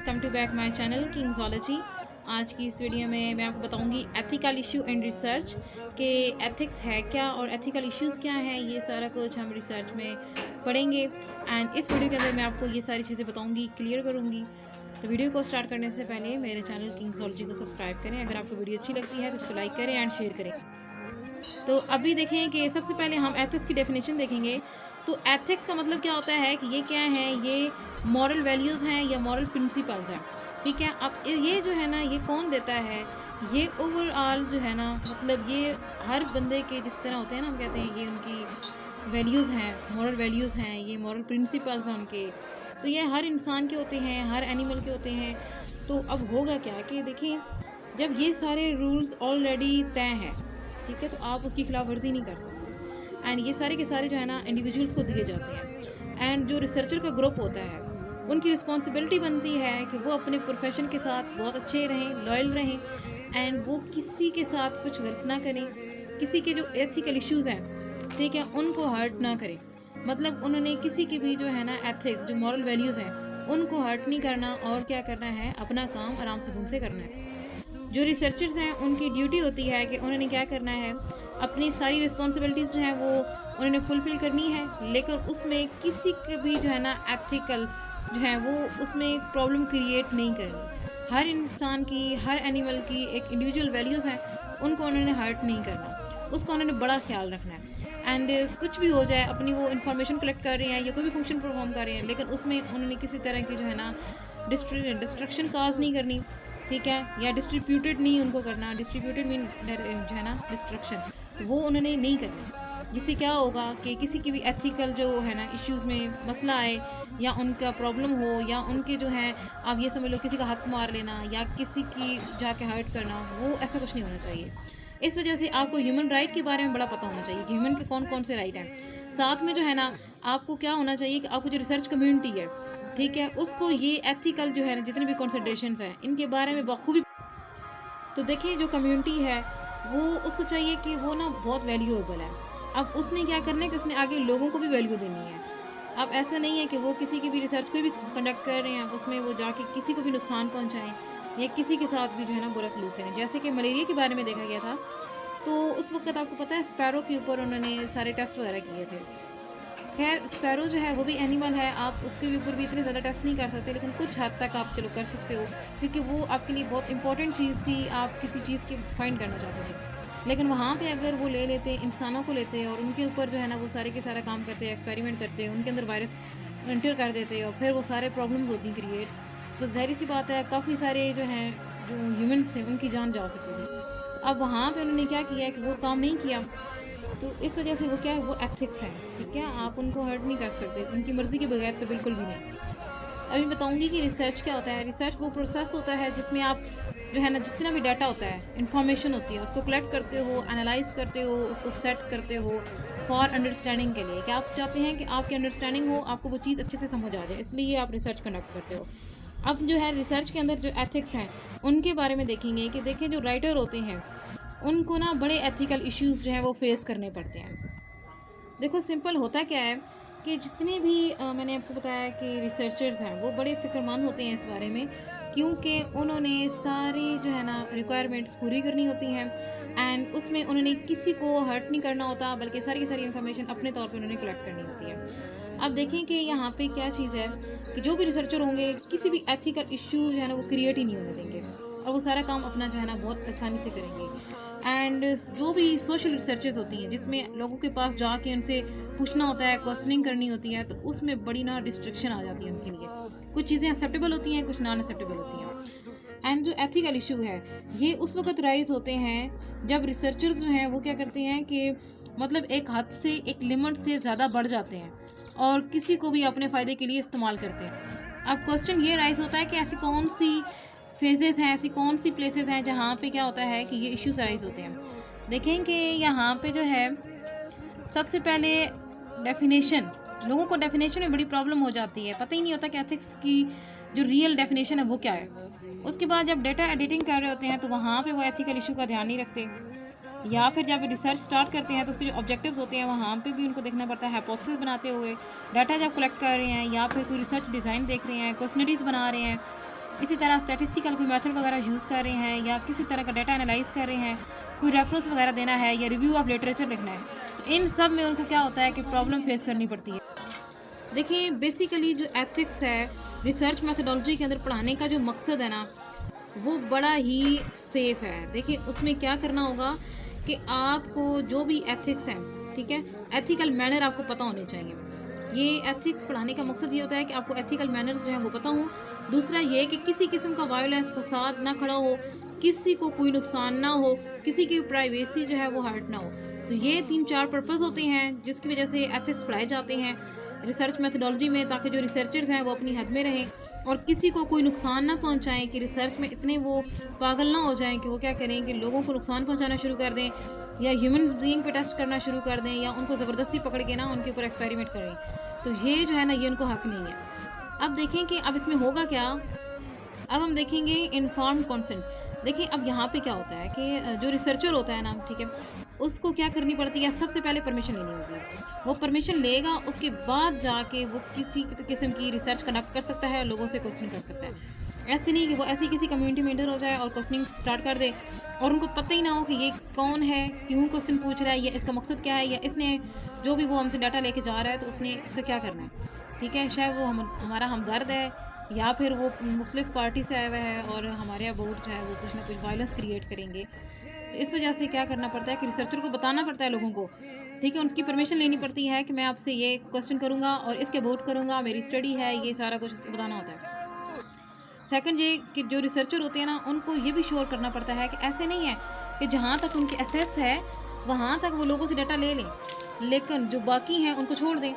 Viewers, come to back my channel Kingsology. आज की इस वीडियो में मैं आपको बताऊंगी एथिकल इशू एंड रिसर्च के एथिक्स है क्या और एथिकल इश्यूज़ क्या हैं। ये सारा कुछ हम रिसर्च में पढ़ेंगे एंड इस वीडियो के अंदर मैं आपको ये सारी चीज़ें बताऊंगी, क्लियर करूंगी। तो वीडियो को स्टार्ट करने से पहले मेरे चैनल किंग्सोलॉजी को सब्सक्राइब करें। अगर आपको वीडियो अच्छी लगती है तो इसको लाइक करें एंड शेयर करें। तो अभी देखें कि सबसे पहले हम एथिक्स की डेफिनेशन देखेंगे। तो एथिक्स का मतलब क्या होता है कि ये क्या है, ये मॉरल वैल्यूज़ हैं या मॉरल प्रिंसिपल्स हैं। ठीक है, अब ये जो है ना, ये कौन देता है, ये ओवरऑल जो है ना, मतलब ये हर बंदे के जिस तरह होते हैं ना, हम कहते हैं ये उनकी वैल्यूज़ हैं, मॉरल वैल्यूज़ हैं, ये मॉरल प्रिंसिपल्स हैं उनके। तो ये हर इंसान के होते हैं, हर एनिमल के होते हैं। तो अब होगा क्या कि देखिए, जब ये सारे रूल्स ऑलरेडी तय हैं, ठीक है, तो आप उसकी खिलाफ वर्जी नहीं कर सकते। एंड ये सारे के सारे जो है ना इंडिविजुअल्स को दिए जाते हैं। एंड जो रिसर्चर का ग्रुप होता है उनकी रिस्पॉन्सिबिलिटी बनती है कि वो अपने प्रोफेशन के साथ बहुत अच्छे रहें, लॉयल रहें एंड वो किसी के साथ कुछ गलत ना करें, किसी के जो एथिकल इश्यूज़ हैं, ठीक है, उनको हर्ट ना करें। मतलब उन्होंने किसी के भी जो है ना एथिक्स, जो मॉरल वैल्यूज़ हैं, उनको हर्ट नहीं करना और क्या करना है, अपना काम आराम से घूम से करना है। जो रिसर्चर्स हैं उनकी ड्यूटी होती है कि उन्होंने क्या करना है, अपनी सारी रिस्पॉन्सिबिलिटीज़ जो हैं वो उन्होंने फुलफ़िल करनी है, लेकिन उसमें किसी के भी जो है ना एथिकल जो है वो उसमें प्रॉब्लम क्रिएट नहीं करनी। हर इंसान की, हर एनिमल की एक इंडिविजुअल वैल्यूज़ हैं, उनको उन्होंने हर्ट नहीं करना, उसका उन्होंने बड़ा ख्याल रखना है। एंड कुछ भी हो जाए, अपनी वो इन्फॉर्मेशन कलेक्ट कर रहे हैं या कोई भी फंक्शन परफॉर्म कर रहे हैं, लेकिन उसमें उन्होंने किसी तरह की जो है ना डिस्ट्रक्शन काज नहीं करनी, ठीक है, या डिस्ट्रीब्यूटेड नहीं उनको करना। डिस्ट्रीब्यूटेड मीन जो है ना डिस्ट्रक्शन, वो उन्होंने नहीं करना, जिससे क्या होगा कि किसी की भी एथिकल जो है ना इश्यूज़ में मसला आए या उनका प्रॉब्लम हो या उनके जो है, आप ये समझ लो किसी का हक मार लेना या किसी की जाके हर्ट करना, वो ऐसा कुछ नहीं होना चाहिए। इस वजह से आपको ह्यूमन राइट के बारे में बड़ा पता होना चाहिए कि ह्यूमन के कौन कौन से राइट हैं। साथ में जो है ना आपको क्या होना चाहिए कि आपको जो रिसर्च कम्युनिटी है, ठीक है, उसको ये एथिकल जो है ना जितने भी कंसिडरेशंस हैं इनके बारे में बखूबी। तो देखिए, जो कम्युनिटी है वो उसको चाहिए कि वो ना बहुत वैल्यूएबल है। अब उसने क्या करना है कि उसने आगे लोगों को भी वैल्यू देनी है। अब ऐसा नहीं है कि वो किसी की भी रिसर्च कोई भी कंडक्ट कर रहे हैं उसमें वो जाके किसी को भी नुकसान पहुंचाएं या किसी के साथ भी जो है ना बुरा सलूक करें। जैसे कि मलेरिया के बारे में देखा गया था, तो उस वक्त आपको पता है स्पैरो के ऊपर उन्होंने सारे टेस्ट वगैरह किए थे। खैर, स्पैरो जो है वो भी एनिमल है, आप उसके ऊपर भी इतने ज़्यादा टेस्ट नहीं कर सकते, लेकिन कुछ हद तक आप चलो कर सकते हो, क्योंकि वो आपके लिए बहुत इंपॉर्टेंट चीज़ थी, आप किसी चीज़ की फाइंड करना चाहते थे। लेकिन वहाँ पे अगर वो ले लेते, इंसानों को लेते और उनके ऊपर जो है ना वो सारे के सारा काम करते, एक्सपेरिमेंट करते, उनके अंदर वायरस एंटर कर देते और फिर वो सारे प्रॉब्लम्स होती क्रिएट, तो ज़ाहिर सी बात है काफ़ी सारे जो हैं, जो ह्यूमन्स थे, उनकी जान जा सकती थी। अब वहाँ पे उन्होंने क्या किया कि वो काम नहीं किया, तो इस वजह से वो क्या है, वो एथिक्स है, ठीक है, आप उनको हर्ट नहीं कर सकते उनकी मर्ज़ी के बगैर, तो बिल्कुल भी नहीं। अभी बताऊंगी कि रिसर्च क्या होता है। रिसर्च वो प्रोसेस होता है जिसमें आप जो है ना जितना भी डाटा होता है, इन्फॉर्मेशन होती है, उसको कलेक्ट करते हो, एनालाइज करते हो, उसको सेट करते हो फॉर अंडरस्टैंडिंग के लिए, कि आप चाहते हैं कि आपकी अंडरस्टैंडिंग हो, आपको वो चीज़ अच्छे से समझ आ जाए, इसलिए आप रिसर्च कंडक्ट करते हो। अब जो है रिसर्च के अंदर जो एथिक्स हैं उनके बारे में देखेंगे कि देखिए, जो राइटर होते हैं उनको ना बड़े एथिकल इश्यूज़ जो हैं वो फेस करने पड़ते हैं। देखो, सिंपल होता क्या है कि जितने भी मैंने आपको बताया कि रिसर्चर्स हैं वो बड़े फ़िक्रमंद होते हैं इस बारे में, क्योंकि उन्होंने सारी जो है ना रिक्वायरमेंट्स पूरी करनी होती हैं एंड उसमें उन्होंने किसी को हर्ट नहीं करना होता, बल्कि सारी की सारी इन्फॉर्मेशन अपने तौर पे उन्होंने कलेक्ट करनी होती है। अब देखें कि यहाँ पे क्या चीज़ है कि जो भी रिसर्चर होंगे किसी भी एथिकल इशू जो है ना वो क्रिएट ही नहीं होने देंगे और वो सारा काम अपना जो है ना बहुत आसानी से करेंगे। एंड जो भी सोशल रिसर्चेस होती हैं जिसमें लोगों के पास जाके उनसे पूछना होता है, क्वेश्चनिंग करनी होती है, तो उसमें बड़ी ना डिस्ट्रक्शन आ जाती है उनके लिए। कुछ चीज़ें एक्सेप्टेबल होती हैं, कुछ नॉन एक्सेप्टेबल होती हैं। एंड जो एथिकल इशू है ये उस वक्त राइज होते हैं जब रिसर्चर्स जो हैं वो क्या करते हैं कि मतलब एक हद से, एक लिमिट से ज़्यादा बढ़ जाते हैं और किसी को भी अपने फ़ायदे के लिए इस्तेमाल करते हैं। अब क्वेश्चन ये राइज होता है कि ऐसी कौन सी फेजेस हैं, ऐसी कौन सी प्लेसेस हैं जहाँ पे क्या होता है कि ये इश्यूज राइज होते हैं। देखें कि यहाँ पे जो है सबसे पहले डेफिनेशन, लोगों को डेफिनेशन में बड़ी प्रॉब्लम हो जाती है, पता ही नहीं होता कि एथिक्स की जो रियल डेफिनेशन है वो क्या है। उसके बाद जब डेटा एडिटिंग कर रहे होते हैं तो वहाँ पे वो एथिकल इशू का ध्यान नहीं रखते, या फिर जब रिसर्च स्टार्ट करते हैं तो उसके जो ऑब्जेक्टिव्स होते हैं वहाँ पे भी उनको देखना पड़ता है। हाइपोथेसिस बनाते हुए डाटा जब कलेक्ट कर रहे हैं या फिर कोई रिसर्च डिज़ाइन देख रहे हैं, क्वेश्चनरीज बना रहे हैं, इसी तरह स्टैटिस्टिकल कोई मेथड वगैरह यूज़ कर रहे हैं या किसी तरह का डाटा एनालाइज कर रहे हैं, कोई रेफरेंस वगैरह देना है या रिव्यू ऑफ लिटरेचर लिखना है, तो इन सब में उनको क्या होता है कि प्रॉब्लम फेस करनी पड़ती है। देखिए बेसिकली जो एथिक्स है रिसर्च मैथडोलॉजी के अंदर पढ़ाने का जो मकसद है ना, वो बड़ा ही सेफ है। देखिए उसमें क्या करना होगा कि आपको जो भी एथिक्स हैं, ठीक है, एथिकल मैनर आपको पता होने चाहिए। ये एथिक्स पढ़ाने का मकसद ये होता है कि आपको एथिकल मैनर्स जो है वो पता हो। दूसरा ये कि किसी किस्म का वायलेंस फसाद ना खड़ा हो, किसी को कोई नुकसान ना हो, किसी की प्राइवेसी जो है वो हर्ट ना हो। तो ये 3-4 पर्पस होते हैं जिसकी वजह से एथिक्स पढ़ाए जाते हैं रिसर्च मैथडोलॉजी में, ताकि जो रिसर्चर्स हैं वो अपनी हद में रहें और किसी को कोई नुकसान ना पहुंचाएं, कि रिसर्च में इतने वो पागल ना हो जाएं कि वो क्या करें कि लोगों को नुकसान पहुंचाना शुरू कर दें या ह्यूमन बीइंग पे टेस्ट करना शुरू कर दें या उनको ज़बरदस्ती पकड़ के ना उनके ऊपर एक्सपेरिमेंट करें। तो ये जो है ना, ये उनको हक नहीं है। अब देखें कि अब इसमें होगा क्या। अब हम देखेंगे इन्फॉर्म्ड कंसेंट। देखिए अब यहाँ पे क्या होता है कि जो रिसर्चर होता है ना, ठीक है, उसको क्या करनी पड़ती है, सबसे पहले परमिशन लेनी होती है। वो परमिशन लेगा, उसके बाद जाके वो किसी किस्म की रिसर्च कंडक्ट कर सकता है, लोगों से क्वेश्चन कर सकता है। ऐसे नहीं कि वो ऐसी किसी कम्युनिटी में इंटर हो जाए और क्वेश्चनिंग स्टार्ट कर दे और उनको पता ही ना हो कि ये कौन है, क्यों क्वेश्चन पूछ रहा है, या इसका मकसद क्या है, या इसने जो भी वो हमसे डाटा लेके जा रहा है तो उसने इसका क्या करना है। ठीक है, शायद वो हमारा हमदर्द है या फिर वो मुख्तलिफ पार्टी से आया हुआ है और हमारे यहाँ वोट जो है वो कुछ ना कुछ वायलेंस क्रिएट करेंगे। तो इस वजह से क्या करना पड़ता है कि रिसर्चर को बताना पड़ता है लोगों को, ठीक है, उनकी परमिशन लेनी पड़ती है कि मैं आपसे ये क्वेश्चन करूँगा और इसके वोट करूँगा, मेरी स्टडी है, ये सारा कुछ उसको बताना होता है। सेकंड ये कि जो रिसर्चर होते हैं ना, उनको ये भी श्योर करना पड़ता है कि ऐसे नहीं है कि जहाँ तक उनके एसेस है वहाँ तक वो लोगों से डाटा ले लें, लेकिन जो बाकी हैं उनको छोड़ दें।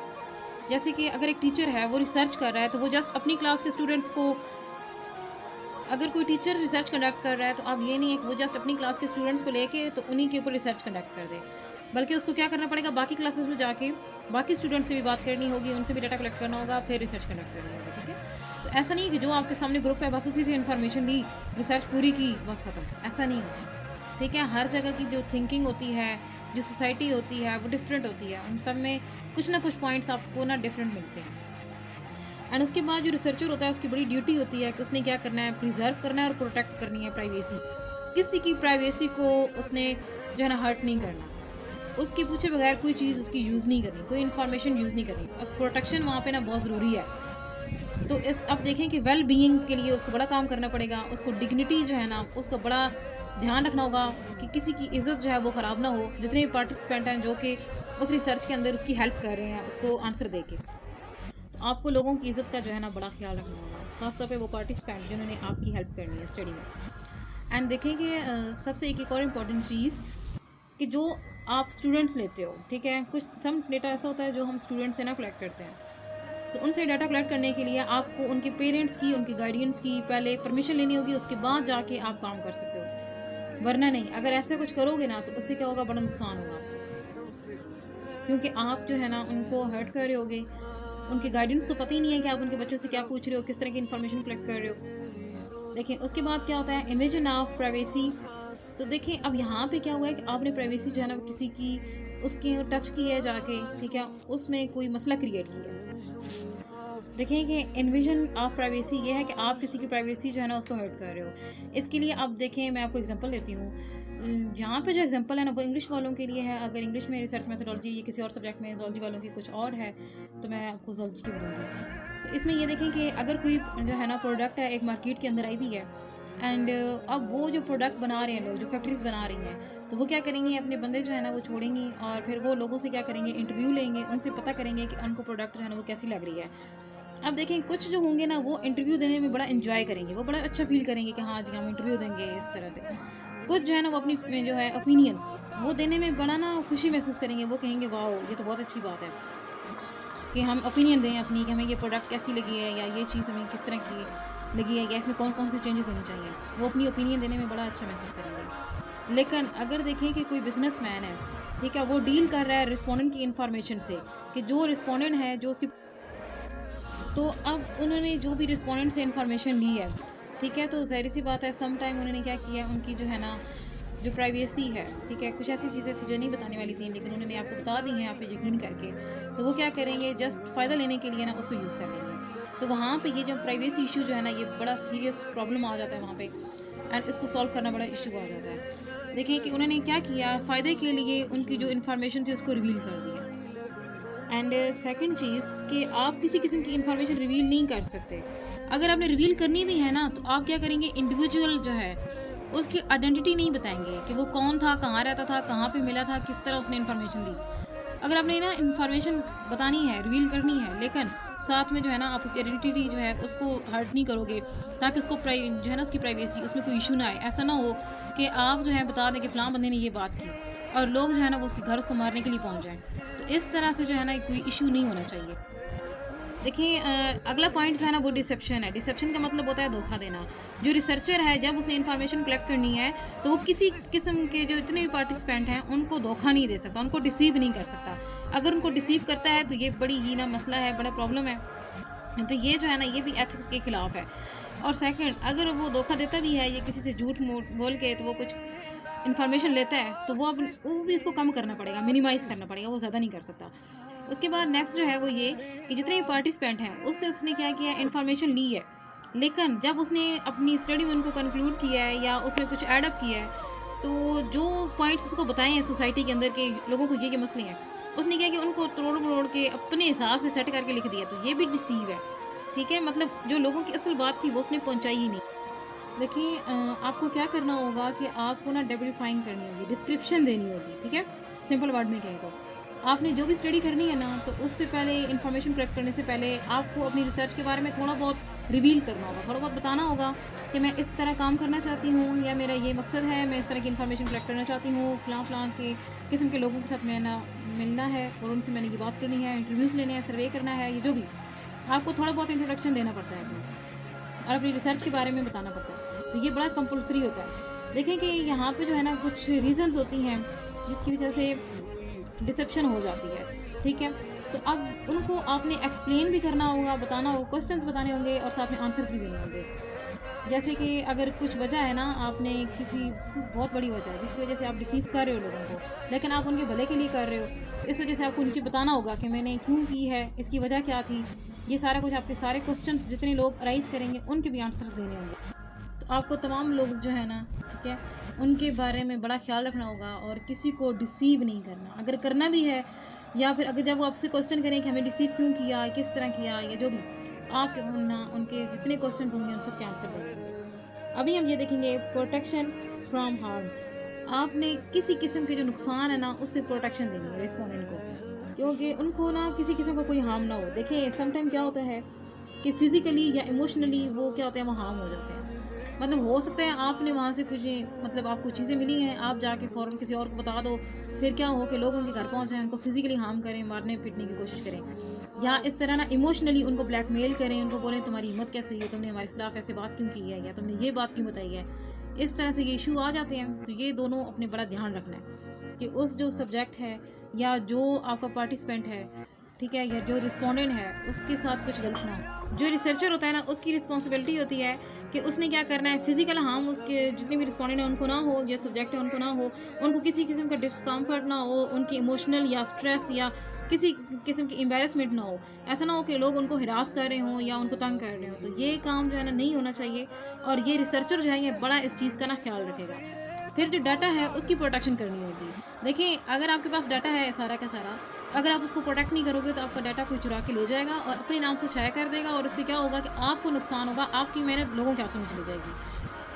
जैसे कि अगर एक टीचर है वो रिसर्च कर रहा है तो वो जस्ट अपनी क्लास के स्टूडेंट्स को, अगर कोई टीचर रिसर्च कंडक्ट कर रहा है तो अब ये नहीं है कि वो जस्ट अपनी क्लास के स्टूडेंट्स को लेके तो उन्हीं के ऊपर रिसर्च कंडक्ट कर दे, बल्कि उसको क्या करना पड़ेगा, बाकी क्लासेस में जाके बाकी स्टूडेंट्स से भी बात करनी होगी, उनसे भी डाटा कलेक्ट करना होगा, फिर रिसर्च कंडक्ट करनी होगी। ठीक है, तो ऐसा नहीं है कि जो आपके सामने ग्रुप है बस उसी से इन्फॉर्मेशन ली, रिसर्च पूरी की, बस ख़त्म, ऐसा नहीं होता। ठीक है, हर जगह की जो थिंकिंग होती है, जो सोसाइटी होती है वो डिफरेंट होती है, उन सब में कुछ ना कुछ पॉइंट्स आपको ना डिफरेंट मिलते हैं। एंड उसके बाद जो रिसर्चर होता है उसकी बड़ी ड्यूटी होती है कि उसने क्या करना है, प्रिजर्व करना है और प्रोटेक्ट करनी है प्राइवेसी। किसी की प्राइवेसी को उसने जो है ना हर्ट नहीं करना, उसके पूछे बगैर कोई चीज़ उसकी यूज़ नहीं करनी, कोई इन्फॉर्मेशन यूज़ नहीं करनी। अब प्रोटेक्शन वहाँ पे ना बहुत ज़रूरी है। तो इस अब देखें कि वेल बीइंग के लिए उसको बड़ा काम करना पड़ेगा, उसको डिग्निटी जो है ना उसका बड़ा ध्यान रखना होगा कि किसी की इज़्ज़त जो है वो ख़राब ना हो। जितने भी पार्टिसिपेंट हैं जो कि उस रिसर्च के अंदर उसकी हेल्प कर रहे हैं उसको आंसर दे के, तो आपको लोगों की इज़्ज़त का जो है ना बड़ा ख्याल रखना होगा, ख़ासतौर पे वो पार्टिसिपेंट जिन्होंने आपकी हेल्प करनी है स्टडी में। एंड देखें कि सबसे एक और इम्पॉर्टेंट चीज़ कि जो आप स्टूडेंट्स लेते हो, ठीक है, कुछ सम डेटा ऐसा होता है जो हम स्टूडेंट्स से ना कलेक्ट करते हैं, तो उनसे डाटा कलेक्ट करने के लिए आपको उनके पेरेंट्स की, उनके गार्डियंस की पहले परमिशन लेनी होगी, उसके बाद जाके आप काम कर सकते हो। वरना नहीं, अगर ऐसे कुछ करोगे ना तो उससे क्या होगा, बड़ा नुकसान होगा, क्योंकि आप जो है ना उनको हर्ट कर रहे होगे। उनके गार्डियंस को पता ही नहीं है कि आप उनके बच्चों से क्या पूछ रहे हो, किस तरह की इन्फॉर्मेशन कलेक्ट कर रहे हो। देखिए उसके बाद क्या होता है, इन्वेजन ऑफ प्राइवेसी। तो देखिए अब यहाँ पे क्या हुआ है कि आपने प्राइवेसी जो है ना किसी की उसकी टच की है जाके, ठीक है, उसमें कोई मसला क्रिएट किया है। देखिए कि इन्विजन ऑफ प्राइवेसी ये है कि आप किसी की प्राइवेसी जो है ना उसको हर्ट कर रहे हो। इसके लिए अब देखें, मैं आपको एग्जांपल देती हूँ। यहाँ पे जो एग्जांपल है ना वो इंग्लिश वालों के लिए है। अगर इंग्लिश में रिसर्च मेथोडोलॉजी, ये किसी और सब्जेक्ट में जोलॉजी वालों की कुछ और है तो मैं आपको जोलॉजी की बताऊँगी। तो इसमें ये देखें कि अगर कोई जो है ना प्रोडक्ट है एक मार्केट के अंदर आई भी है, एंड अब वो जो प्रोडक्ट बना रहे हैं लोग, जो फैक्ट्रीज़ बना रही हैं, तो वो क्या करेंगी, अपने बंदे जो है ना वो छोड़ेंगी और फिर वो लोगों से क्या करेंगे, इंटरव्यू लेंगे, उनसे पता करेंगे कि उनको प्रोडक्ट जो है ना वो कैसी लग रही है। अब देखें कुछ जो होंगे ना वो इंटरव्यू देने में बड़ा एंजॉय करेंगे, वो बड़ा अच्छा फील करेंगे कि हाँ जी हम इंटरव्यू देंगे इस तरह से। कुछ जो है ना वो अपनी जो है ओपिनियन वो देने में बड़ा ना खुशी महसूस करेंगे, वो कहेंगे वाओ ये तो बहुत अच्छी बात है कि हम ओपिनियन दें अपनी, कि हमें ये प्रोडक्ट कैसी लगी है या ये चीज़ हमें किस तरह की लगी है या इसमें कौन कौन से चेंजेस होने चाहिए, वो अपनी ओपिनियन देने में बड़ा अच्छा महसूस करेंगे। लेकिन अगर देखें कि कोई बिजनेसमैन है, ठीक है, वो डील कर रहा है रिस्पोंडेंट की इन्फॉर्मेशन से, कि जो रिस्पोंडेंट है जो उसकी, तो अब उन्होंने जो भी रिस्पोंडेंट से इन्फॉर्मेशन ली है, ठीक है, तो ज़ाहिर सी बात है सम टाइम उन्होंने क्या किया, उनकी जो है ना जो प्राइवेसी है, ठीक है, कुछ ऐसी चीज़ें थी जो नहीं बताने वाली थी लेकिन उन्होंने आपको बता दी हैं, आप पे यकीन करके तो वो क्या करेंगे, जस्ट फ़ायदा लेने के लिए ना उसको यूज़ कर लेंगे। तो वहाँ पे ये जो प्राइवेसी इशू जो है ना, ये बड़ा सीरियस प्रॉब्लम आ जाता है वहाँ पे, एंड इसको सॉल्व करना बड़ा इशू आ जाता है। देखिए कि उन्होंने क्या किया, फ़ायदे के लिए उनकी जो इन्फॉर्मेशन थी उसको रिवील कर दिया। एंड सेकंड चीज़ कि आप किसी किस्म की इन्फॉर्मेशन रिवील नहीं कर सकते। अगर आपने रिवील करनी भी है ना, तो आप क्या करेंगे, इंडिविजुअल जो है उसकी आइडेंटिटी नहीं बताएंगे कि वो कौन था, कहाँ रहता था, कहाँ पे मिला था, किस तरह उसने इन्फॉर्मेशन दी। अगर आपने ना इन्फॉर्मेशन बतानी है, रिवील करनी है, लेकिन साथ में जो है ना आप उसकी आइडेंटिटी जो है उसको हर्ट नहीं करोगे, ताकि उसको जो है ना उसकी प्राइवेसी, उसमें कोई इशू ना आए। ऐसा ना हो कि आप जो है बता दें कि फ़लाँ बंदे ने ये बात की और लोग जो है ना वो उसके घर उसको मारने के लिए पहुंच जाएं। तो इस तरह से जो है ना कोई इशू नहीं होना चाहिए। देखिए अगला पॉइंट जो है ना वो डिसेप्शन है। डिसेप्शन का मतलब होता है धोखा देना। जो रिसर्चर है, जब उसने इन्फॉर्मेशन कलेक्ट करनी है तो वो किसी किस्म के जो इतने भी पार्टिसिपेंट हैं उनको धोखा नहीं दे सकता, उनको डिसीव नहीं कर सकता। अगर उनको डिसीव करता है तो ये बड़ी ही ना मसला है, बड़ा प्रॉब्लम है। तो ये जो है ना ये भी एथिक्स के खिलाफ है। और सेकंड, अगर वो धोखा देता भी है, ये किसी से झूठ बोल के तो वो कुछ इन्फॉर्मेशन लेता है, तो वो भी इसको कम करना पड़ेगा, मिनिमाइज़ करना पड़ेगा, वो ज़्यादा नहीं कर सकता। उसके बाद नेक्स्ट जो है वो ये कि जितने भी पार्टिसिपेंट हैं उससे उसने क्या किया, इन्फॉर्मेशन ली है, लेकिन जब उसने अपनी स्टडी में उनको कंक्लूड किया है या उसमें कुछ एडअप किया है, तो जो पॉइंट्स उसको बताए हैं सोसाइटी के अंदर के लोगों को ये मसले हैं, उसने क्या कि उनको तोड़ मरोड़ के अपने हिसाब से सेट करके लिख दिया। तो ये भी डिसीव है। ठीक है, मतलब जो लोगों की असल बात थी वो उसने पहुंचाई ही नहीं। देखिए आपको क्या करना होगा कि आपको ना डेबिफाइंग करनी होगी, डिस्क्रिप्शन देनी होगी। ठीक है, सिंपल वर्ड में कहें तो आपने जो भी स्टडी करनी है ना, तो उससे पहले इन्फॉर्मेशन कलेक्ट करने से पहले आपको अपनी रिसर्च के बारे में थोड़ा बहुत रिवील करना होगा, थोड़ा बहुत बताना होगा कि मैं इस तरह काम करना चाहती हूँ, या मेरा ये मकसद है, मैं इस तरह की इन्फॉर्मेशन कलेक्ट करना चाहती हूँ, फ़लाँ के किस्म के लोगों के साथ मैं ना मिलना है और उनसे मैंने ये बात करनी है, इंटरव्यूज़ लेने हैं, सर्वे करना है, ये जो भी आपको थोड़ा बहुत इंट्रोडक्शन देना पड़ता है अपना, और अपनी रिसर्च के बारे में बताना पड़ता है। तो ये बड़ा कंपल्सरी होता है। देखें कि यहाँ पे जो है ना कुछ रीज़न्स होती हैं जिसकी वजह से डिसेप्शन हो जाती है। ठीक है, तो अब उनको आपने एक्सप्लेन भी करना होगा, बताना होगा, क्वेश्चंस बताने होंगे और साथ में आंसर्स भी देने होंगे। जैसे कि अगर कुछ वजह है ना, आपने किसी बहुत बड़ी वजह है जिसकी वजह से आप रिसीव कर रहे हो लोगों को, लेकिन आप उनके भले के लिए कर रहे हो, इस वजह से आपको नीचे बताना होगा कि मैंने क्यों की है, इसकी वजह क्या थी, ये सारा कुछ। आपके सारे क्वेश्चंस जितने लोग राइज करेंगे उनके भी आंसर्स देने होंगे। तो आपको तमाम लोग जो है ना, ठीक है, उनके बारे में बड़ा ख्याल रखना होगा और किसी को डिसीव नहीं करना। अगर करना भी है, या फिर अगर जब वो आपसे क्वेश्चन करें कि हमें रिसीव क्यों किया, किस तरह किया, या जो भी, आप ना उनके जितने क्वेश्चन होंगे उन सब के आंसर देंगे। अभी हम ये देखेंगे प्रोटेक्शन फ्रॉम हार्म। आपने किसी किस्म के जो नुकसान है ना उससे प्रोटेक्शन देनी है रिस्पोंडेंट को, क्योंकि उनको ना किसी किस्म का कोई हार्म ना हो। देखिए समटाइम क्या होता है कि फिज़िकली या इमोशनली वो क्या होते हैं, वो हार्म हो जाते हैं। मतलब हो सकता है आपने वहाँ से कुछ, मतलब आपको चीज़ें मिली हैं, आप जाके फ़ौरन किसी और को बता दो, फिर क्या हो कि लोग उनके घर पहुँच जाएँ, उनको फिज़िकली हार्म करें, मारने पीटने की कोशिश करें, या इस तरह ना इमोशनली उनको ब्लैकमेल करें, उनको बोलें तुम्हारी हिम्मत कैसे हुई है, तुमने हमारे खिलाफ ऐसे बात क्यों की है, या तुमने ये बात क्यों बताई है। इस तरह से ये इशू आ जाते हैं। तो ये दोनों अपने बड़ा ध्यान रखना है कि उस जो सब्जेक्ट है या जो आपका पार्टिसिपेंट है, ठीक है, या जो रिस्पोंडेंट है, उसके साथ कुछ गलत ना हो। जो रिसर्चर होता है ना, उसकी रिस्पॉन्सिबिलिटी होती है कि उसने क्या करना है, फिजिकल हार्म उसके जितने भी रिस्पोंडेंट हैं उनको ना हो, जो सब्जेक्ट है उनको ना हो, उनको किसी किस्म का डिस्कम्फर्ट ना हो, उनकी इमोशनल या स्ट्रेस या किसी किस्म की एम्बेरसमेंट ना हो। ऐसा ना हो कि लोग उनको हिरास कर रहे हों या उनको तंग कर रहे हों। तो ये काम जो है ना नहीं होना चाहिए, और ये रिसर्चर जो है ये बड़ा इस चीज़ का ना ख्याल रखेगा। फिर जो डाटा है उसकी प्रोटेक्शन करनी होगी। देखिए अगर आपके पास डाटा है सारा का सारा, अगर आप उसको प्रोटेक्ट नहीं करोगे तो आपका डाटा कोई चुरा के ले जाएगा और अपने नाम से शाया कर देगा, और इससे क्या होगा कि आपको नुकसान होगा, आपकी मेहनत लोगों के हाथों में चली जाएगी।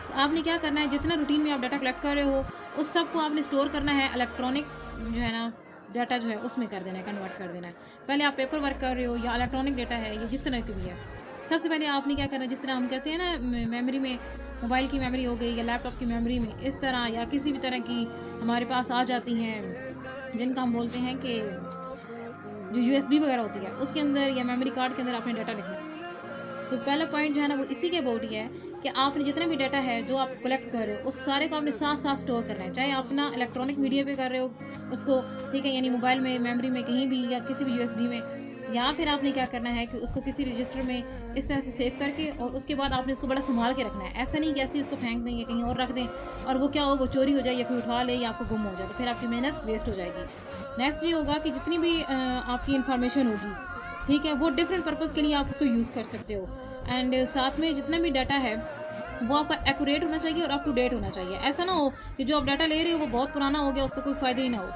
तो आपने क्या करना है, जितना रूटीन में आप डाटा कलेक्ट कर रहे हो उस सब को आपने स्टोर करना है, इलेक्ट्रॉनिक जो है ना डाटा जो है उसमें कर देना है, कन्वर्ट कर देना है। पहले आप पेपर वर्क कर रहे हो या इलेक्ट्रॉनिक डाटा है, ये जिस तरह की भी है, सबसे पहले आपने क्या करना है, जिस तरह हम कहते हैं ना मेमोरी में, मोबाइल की मेमोरी हो गई या लैपटॉप की मेमोरी में, इस तरह या किसी भी तरह की हमारे पास आ जाती हैं जिनका हम बोलते हैं कि जो USB वगैरह होती है उसके अंदर या मेमोरी कार्ड के अंदर आपने डाटा लिखना है। तो पहला पॉइंट जो है ना वो इसी के अबाउट ही है कि आपने जितना भी डाटा है जो आप कलेक्ट कर रहे हो उस सारे को आपने साथ साथ स्टोर करना है, चाहे आप अपना इलेक्ट्रॉनिक मीडिया पे कर रहे हो उसको, ठीक है, यानी मोबाइल में, मेमोरी में, कहीं भी, या किसी भी USB में, या फिर आपने क्या करना है कि उसको किसी रजिस्टर में इस तरह से सेव करके, और उसके बाद आपने उसको बड़ा संभाल के रखना है। ऐसा नहीं कि ऐसे ही उसको फेंक दें या कहीं और रख दें और वो क्या हो, वो चोरी हो जाए या कोई उठा ले या आपको गुम हो जाए, तो फिर आपकी मेहनत वेस्ट हो जाएगी। नेक्स्ट ये होगा कि जितनी भी आपकी इंफॉर्मेशन होगी, ठीक है, वो डिफरेंट पर्पज़ के लिए आप उसको यूज़ कर सकते हो। एंड साथ में जितना भी डाटा है वो आपका एक्यूरेट होना चाहिए और अप टू डेट होना चाहिए। ऐसा ना हो कि जो आप डाटा ले रहे हो वो बहुत पुराना हो गया, उसका कोई फ़ायदा ही ना हो।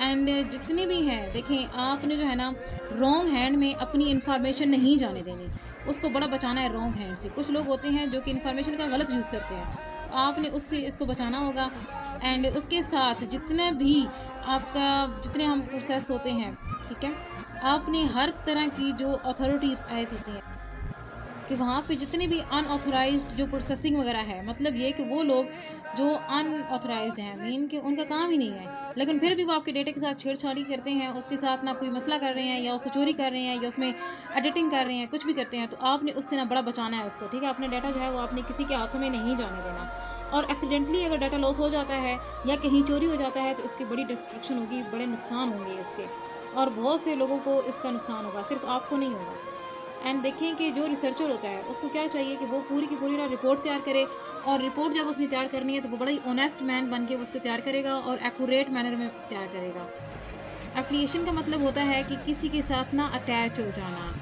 एंड जितने भी हैं, देखें, आपने जो है ना रॉन्ग हैंड में अपनी इन्फॉर्मेशन नहीं जाने देनी, उसको बड़ा बचाना है रॉन्ग हैंड से। कुछ लोग होते हैं जो कि इन्फॉर्मेशन का गलत यूज़ करते हैं, आपने उससे इसको बचाना होगा। एंड उसके साथ जितने भी आपका जितने हम प्रोसेस होते हैं, ठीक है, आपने हर तरह की जो अथॉरिटी आइज होती हैं कि वहाँ पे जितने भी अनऑथराइज्ड जो प्रोसेसिंग वगैरह है, मतलब ये कि वो लोग जो अनऑथराइज्ड हैं, मीन कि उनका काम ही नहीं है, लेकिन फिर भी वो आपके डेटे के साथ छेड़छाड़ी करते हैं, उसके साथ ना कोई मसला कर रहे हैं या उसको चोरी कर रहे हैं या उसमें एडिटिंग कर रहे हैं, कुछ भी करते हैं, तो आपने उससे ना बड़ा बचाना है उसको, ठीक है। अपने डाटा जो है वो आपने किसी के हाथों में नहीं जाने देना। और एक्सीडेंटली अगर डाटा लॉस हो जाता है या कहीं चोरी हो जाता है तो इसकी बड़ी डिस्ट्रक्शन होगी, बड़े नुकसान होंगे इसके, और बहुत से लोगों को इसका नुकसान होगा, सिर्फ आपको नहीं होगा। एंड देखें कि जो रिसर्चर होता है उसको क्या चाहिए कि वो पूरी की पूरी ना रिपोर्ट तैयार करे, और रिपोर्ट जब उसने तैयार करनी है तो वो बड़ा ही ऑनेस्ट मैन बन के उसको तैयार करेगा और एक्यूरेट मैनर में तैयार करेगा। एफिलिएशन का मतलब होता है कि किसी के साथ ना अटैच हो जाना।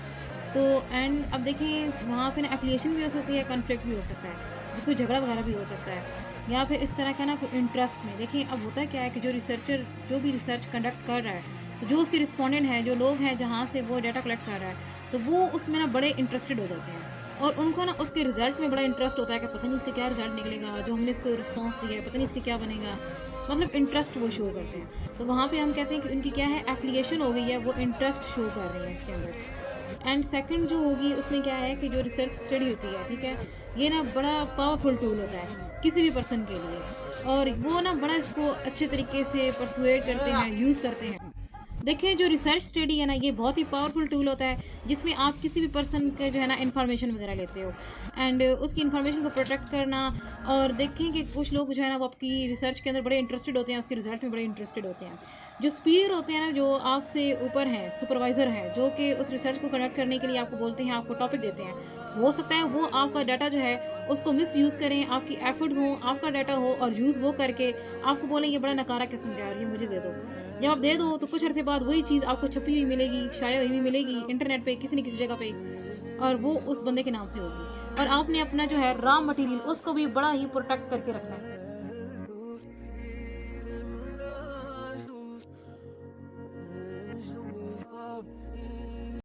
तो एंड अब देखें वहाँ पे ना एफिलिएशन भी हो सकती है, कॉन्फ्लिक्ट भी हो सकता है, कोई झगड़ा वगैरह भी हो सकता है, या फिर इस तरह का ना कोई इंटरेस्ट में। देखिए अब होता क्या है कि जो रिसर्चर जो भी रिसर्च कंडक्ट कर रहा है, तो जो उसके रिस्पोंडेंट हैं, जो लोग हैं जहाँ से वो डाटा कलेक्ट कर रहा है, तो वो उसमें ना बड़े इंटरेस्टेड हो जाते हैं, और उनको ना उसके रिजल्ट में बड़ा इंटरेस्ट होता है कि पता नहीं इसका क्या रिजल्ट निकलेगा, जो हमने इसको रिस्पॉन्स दिया है पता नहीं इसके क्या बनेगा, मतलब इंटरेस्ट वो शो करते हैं। तो वहाँ पे हम कहते हैं कि उनकी क्या है, एफिलिएशन हो गई है, वो इंटरेस्ट शो कर रही है इसके अंदर। एंड सेकंड जो होगी उसमें क्या है कि जो रिसर्च स्टडी होती है, ठीक है, ये ना बड़ा पावरफुल टूल होता है किसी भी पर्सन के लिए, और वो ना बड़ा इसको अच्छे तरीके से परसुएट करते हैं, यूज़ करते हैं। देखिए जो रिसर्च स्टडी है ना, ये बहुत ही पावरफुल टूल होता है जिसमें आप किसी भी पर्सन का जो है ना इन्फॉर्मेशन वगैरह लेते हो, एंड उसकी इन्फॉर्मेशन को प्रोटेक्ट करना। और देखें कि कुछ लोग जो है ना वो आपकी रिसर्च के अंदर बड़े इंटरेस्टेड होते हैं, उसके रिजल्ट में बड़े इंटरेस्टेड होते हैं। जो स्पीयर होते हैं ना, जो आपसे ऊपर हैं, सुपरवाइज़र हैं, जो कि उस रिसर्च को कंडक्ट करने के लिए आपको बोलते हैं, आपको टॉपिक देते हैं, हो सकता है वो आपका डाटा जो है उसको मिस यूज़ करें, आपकी एफर्ट्स हों, आपका डाटा हो और यूज़ वो करके आपको बोलें ये बड़ा नकारा किस्म का है, ये मुझे दे दो। जब आप दे दो तो कुछ अर्से बाद वही चीज़ आपको छपी हुई मिलेगी, शाया हुई मिलेगी इंटरनेट पे किसी न किसी जगह पे, और वो उस बंदे के नाम से होगी, और आपने अपना जो है रॉ मटेरियल उसको भी बड़ा ही प्रोटेक्ट करके रखना है।